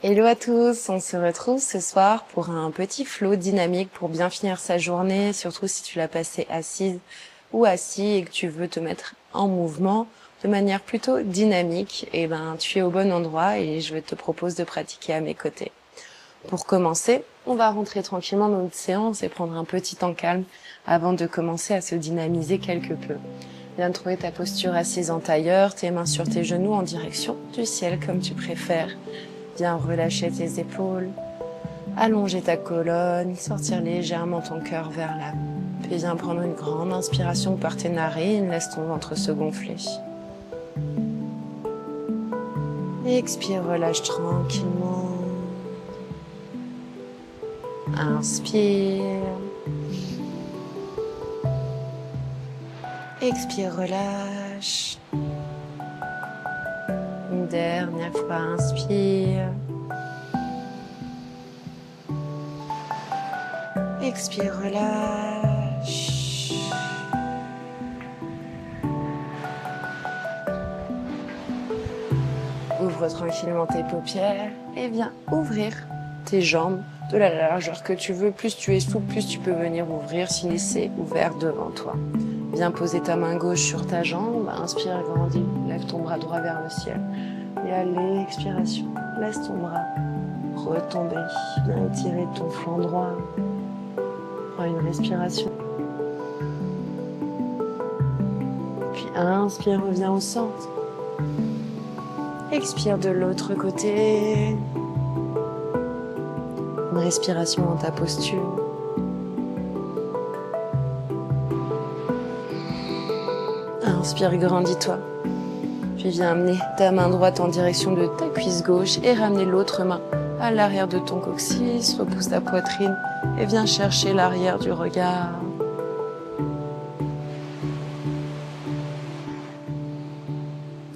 Hello à tous, on se retrouve ce soir pour un petit flow dynamique pour bien finir sa journée, surtout si tu l'as passée assise ou assis et que tu veux te mettre en mouvement de manière plutôt dynamique. Et ben, tu es au bon endroit et je te propose de pratiquer à mes côtés. Pour commencer, on va rentrer tranquillement dans notre séance et prendre un petit temps calme avant de commencer à se dynamiser quelque peu. Viens trouver ta posture assise en tailleur, tes mains sur tes genoux en direction du ciel comme tu préfères. Viens relâcher tes épaules, allonger ta colonne, sortir légèrement ton cœur vers l'avant. Puis viens prendre une grande inspiration par tes narines, laisse ton ventre se gonfler. Expire, relâche tranquillement. Inspire. Expire, relâche. Une dernière fois, inspire. Expire, relâche. Ouvre tranquillement tes paupières et viens ouvrir tes jambes de la largeur que tu veux. Plus tu es souple, plus tu peux venir ouvrir si c'est ouvert devant toi. Viens poser ta main gauche sur ta jambe. Inspire, grandis. Lève ton bras droit vers le ciel. Et à l'expiration, laisse ton bras retomber. Viens étirer ton flanc droit. Prends une respiration. Puis inspire, reviens au centre. Expire de l'autre côté. Une respiration dans ta posture. Inspire, grandis-toi. Puis viens amener ta main droite en direction de ta cuisse gauche et ramener l'autre main à l'arrière de ton coccyx. Repousse ta poitrine et viens chercher l'arrière du regard.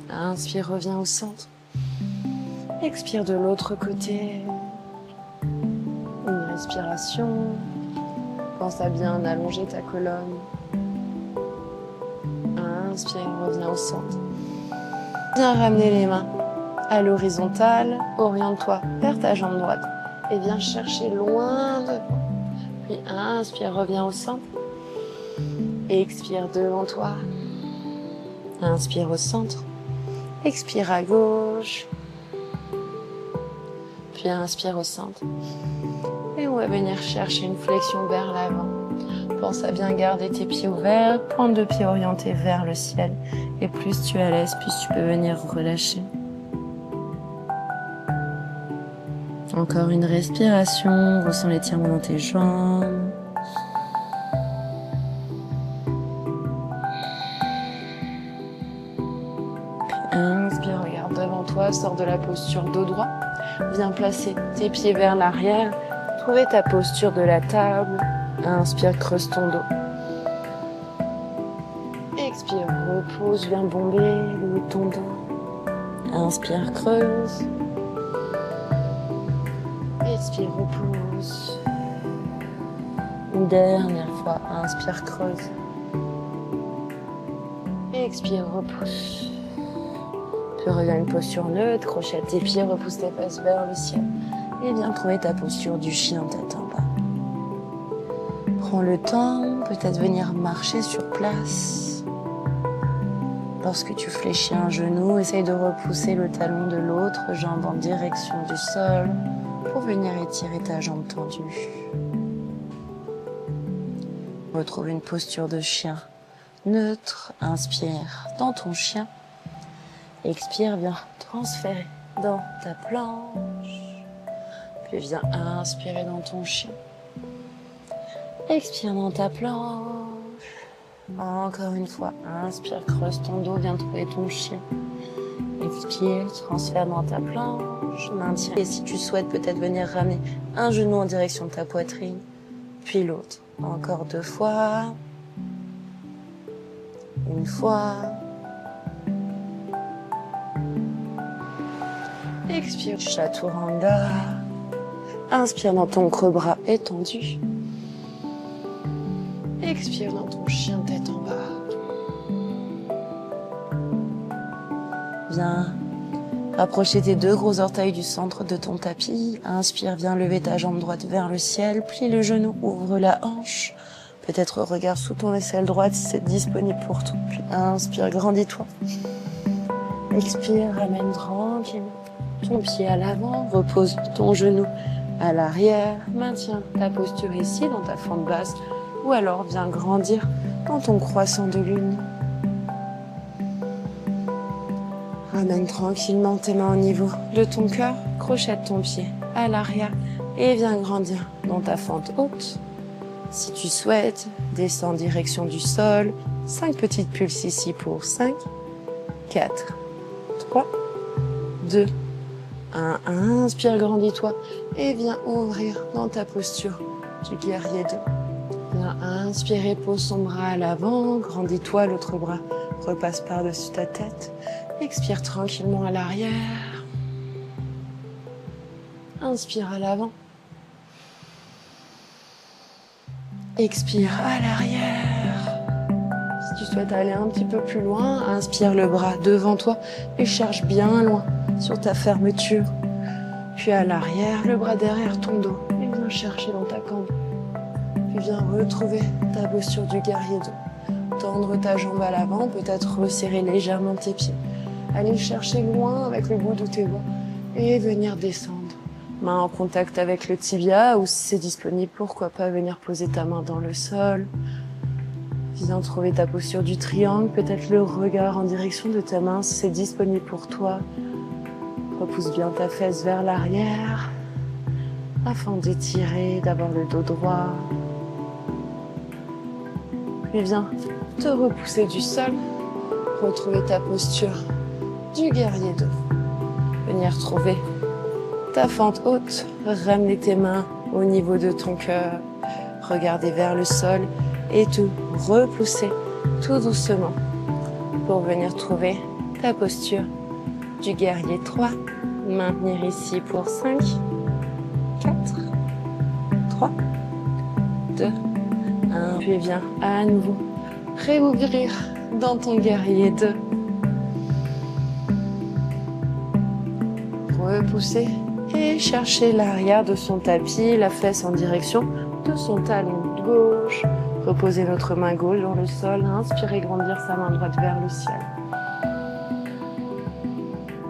Inspire, reviens au centre. Expire de l'autre côté. Une respiration. Pense à bien allonger ta colonne. Inspire, reviens au centre. Viens ramener les mains à l'horizontale. Oriente-toi vers ta jambe droite et viens chercher loin devant. Puis inspire, reviens au centre. Expire devant toi. Inspire au centre. Expire à gauche. Puis inspire au centre. Et on va venir chercher une flexion vers l'avant. Pense à bien garder tes pieds ouverts, pointe de pied orientée vers le ciel. Et plus tu es à l'aise, plus tu peux venir relâcher. Encore une respiration, ressens l'étirement dans tes jambes. Puis inspire, regarde devant toi, sors de la posture dos droit. Viens placer tes pieds vers l'arrière, trouver ta posture de la table. Inspire, creuse ton dos. Expire, repose, viens bomber le haut de ton dos. Inspire, creuse. Expire, repose. Une dernière fois, inspire, creuse. Expire, repousse. Puis reviens à une posture neutre, crochet tes pieds, repousse tes fesses vers le ciel. Et viens trouver ta posture du chien tête en bas. Prends le temps, peut-être venir marcher sur place. Lorsque tu fléchis un genou, essaye de repousser le talon de l'autre jambe en direction du sol pour venir étirer ta jambe tendue. Retrouve une posture de chien neutre. Inspire dans ton chien. Expire, viens transférer dans ta planche. Puis viens inspirer dans ton chien. Expire dans ta planche. Encore une fois, inspire, creuse ton dos, viens trouver ton chien. Expire, transfère dans ta planche, maintiens. Et si tu souhaites peut-être venir ramener un genou en direction de ta poitrine, puis l'autre. Encore 2 fois. Une fois. Expire, chaturanga. Inspire dans ton creux bras étendu. Expire dans ton chien tête en bas. Viens Rapprochez tes 2 gros orteils du centre de ton tapis. Inspire, viens lever ta jambe droite vers le ciel. Plie le genou, ouvre la hanche. Peut-être regarde sous ton aisselle droite si c'est disponible pour toi. Puis inspire, grandis-toi. Expire, ramène tranquillement ton pied à l'avant. Repose ton genou à l'arrière. Maintiens ta posture ici dans ta fente basse. Ou alors viens grandir dans ton croissant de lune. Ramène tranquillement tes mains au niveau de ton cœur. Crochette ton pied à l'arrière et viens grandir dans ta fente haute. Si tu souhaites, descends en direction du sol. 5 petites pulses ici pour 5, 4, 3, 2, 1. Inspire, grandis-toi et viens ouvrir dans ta posture du guerrier 2. Viens inspirer, pose ton bras à l'avant, grandis-toi, l'autre bras repasse par-dessus ta tête. Expire tranquillement à l'arrière. Inspire à l'avant. Expire à l'arrière. Si tu souhaites aller un petit peu plus loin, inspire le bras devant toi et cherche bien loin sur ta fermeture. Puis à l'arrière, le bras derrière ton dos et viens chercher dans ta cambre. Puis viens retrouver ta posture du guerrier 2. Tendre ta jambe à l'avant, peut-être resserrer légèrement tes pieds. Aller chercher loin avec le bout de tes doigts et venir descendre. Main en contact avec le tibia ou si c'est disponible, pourquoi pas venir poser ta main dans le sol. Viens trouver ta posture du triangle, peut-être le regard en direction de ta main si c'est disponible pour toi. Repousse bien ta fesse vers l'arrière afin d'étirer, d'avoir le dos droit. Puis viens te repousser du sol, retrouver ta posture du guerrier 2. Venir trouver ta fente haute, ramener tes mains au niveau de ton cœur, regarder vers le sol et te repousser tout doucement pour venir trouver ta posture du guerrier 3. Maintenir ici pour 5, 4, 3, 2, 1. Puis viens à nouveau réouvrir dans ton guerrier 2. Repousser et chercher l'arrière de son tapis, la fesse en direction de son talon gauche. Reposer notre main gauche dans le sol. Inspirez, grandir sa main droite vers le ciel.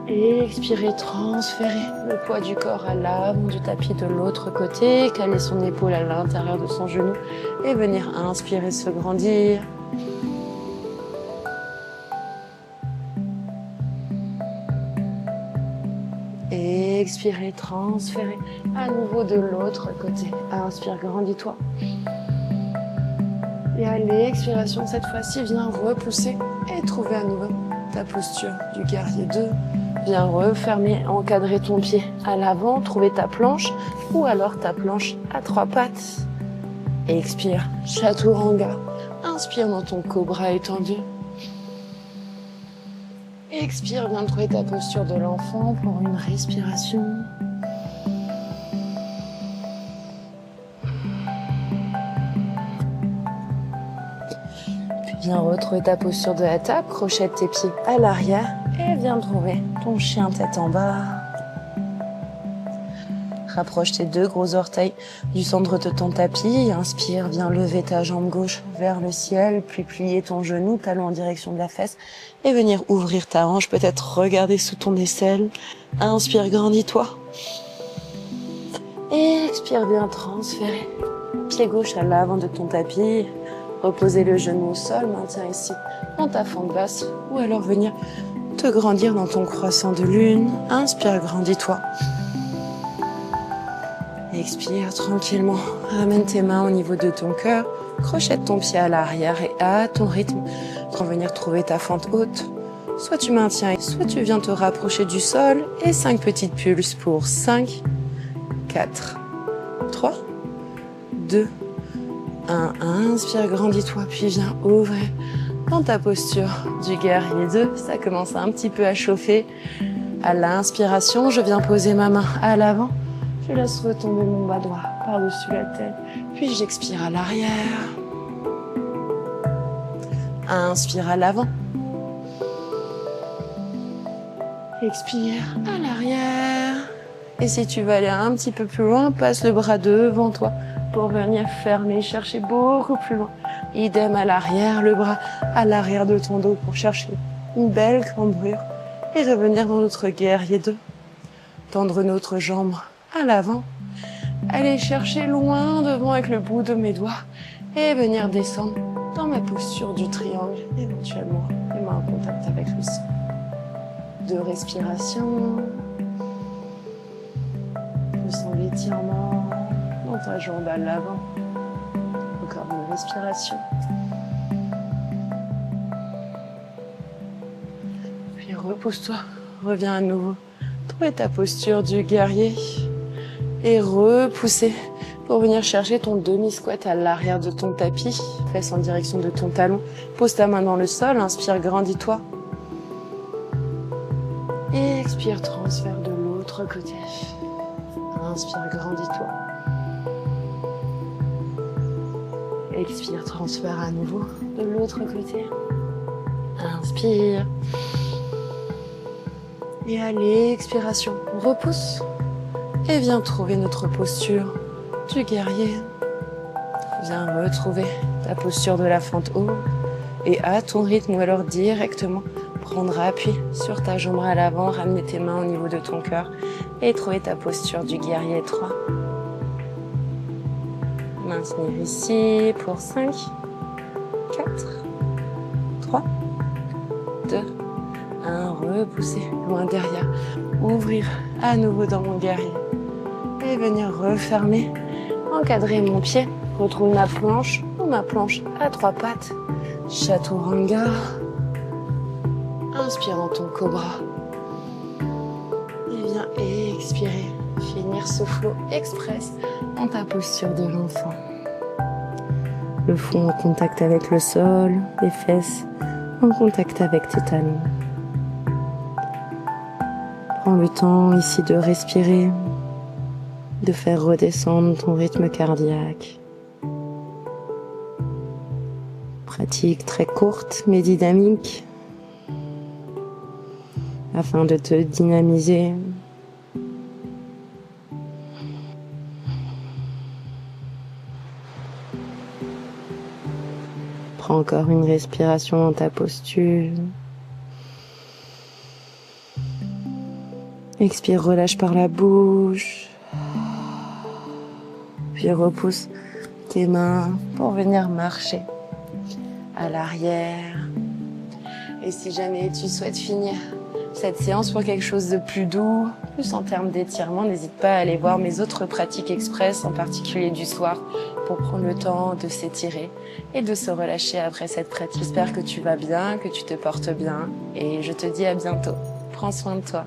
Et expirez, transférer le poids du corps à l'avant du tapis de l'autre côté. Caler son épaule à l'intérieur de son genou. Et venir inspirer, se grandir. Et expirez, transférer à nouveau de l'autre côté. Inspire, grandis-toi. Et à l'expiration, cette fois-ci, viens repousser et trouver à nouveau ta posture du guerrier 2. Viens refermer, encadrer ton pied à l'avant, trouver ta planche ou alors ta planche à 3 pattes. Et expire, chaturanga. Inspire dans ton cobra étendu. Expire, viens trouver ta posture de l'enfant pour une respiration. Puis viens retrouver ta posture de hatha, crochette tes pieds à l'arrière et viens trouver ton chien tête en bas. Rapproche tes 2 gros orteils du centre de ton tapis. Inspire, viens lever ta jambe gauche vers le ciel, puis plier ton genou, talon en direction de la fesse, et venir ouvrir ta hanche, peut-être regarder sous ton aisselle. Inspire, grandis-toi. Et expire, viens transférer. Pied gauche à l'avant de ton tapis. Reposer le genou au sol, maintiens ici dans ta fente basse, ou alors venir te grandir dans ton croissant de lune. Inspire, grandis-toi. Expire tranquillement, ramène tes mains au niveau de ton cœur, crochette ton pied à l'arrière et à ton rythme, pour venir trouver ta fente haute. Soit tu maintiens, soit tu viens te rapprocher du sol et 5 petites pulses pour 5, 4, 3, 2, 1. Inspire, grandis-toi, puis viens ouvrir dans ta posture du guerrier 2. Ça commence un petit peu à chauffer. À l'inspiration, je viens poser ma main à l'avant. Je laisse retomber mon bas droit par-dessus la tête, puis j'expire à l'arrière. Inspire à l'avant. Expire à l'arrière. Et si tu veux aller un petit peu plus loin, passe le bras devant toi pour venir fermer, chercher beaucoup plus loin. Idem à l'arrière, le bras à l'arrière de ton dos pour chercher une belle cambrure et revenir dans notre guerrier 2. Tendre notre jambe à l'avant. Aller chercher loin devant avec le bout de mes doigts et venir descendre dans ma posture du triangle, éventuellement les mains en contact avec le sol. 2 respirations. Je sens l'étirement dans ta jambe à l'avant. Encore une respiration. Puis repousse-toi. Reviens à nouveau. Trouver ta posture du guerrier. Et repousser pour venir chercher ton demi-squat à l'arrière de ton tapis. Fesses en direction de ton talon. Pose ta main dans le sol. Inspire, grandis-toi. Et expire, transfère de l'autre côté. Inspire, grandis-toi. Expire, transfère à nouveau de l'autre côté. Inspire. Et à l'expiration, on repousse. Et viens trouver notre posture du guerrier. Viens retrouver ta posture de la fente haut. Et à ton rythme ou alors directement, prendre appui sur ta jambe à l'avant, ramener tes mains au niveau de ton cœur et trouver ta posture du guerrier 3. Maintenir ici pour 5, 4, 3, 2, 1. Repousser loin derrière. Ouvrir à nouveau dans mon guerrier. Et venir refermer, encadrer mon pied. Retrouve ma planche ou ma planche à 3 pattes. Chaturanga. Inspire dans ton cobra. Et viens expirer. Finir ce flow express dans ta posture de l'enfant. Le front en contact avec le sol, les fesses en contact avec tes talons. Prends le temps ici de respirer, de faire redescendre ton rythme cardiaque. Pratique très courte mais dynamique afin de te dynamiser. Prends encore une respiration dans ta posture. Expire, relâche par la bouche. Puis repousse tes mains pour venir marcher à l'arrière. Et si jamais tu souhaites finir cette séance pour quelque chose de plus doux, plus en termes d'étirement, n'hésite pas à aller voir mes autres pratiques express, en particulier du soir, pour prendre le temps de s'étirer et de se relâcher après cette pratique. J'espère que tu vas bien, que tu te portes bien et je te dis à bientôt. Prends soin de toi.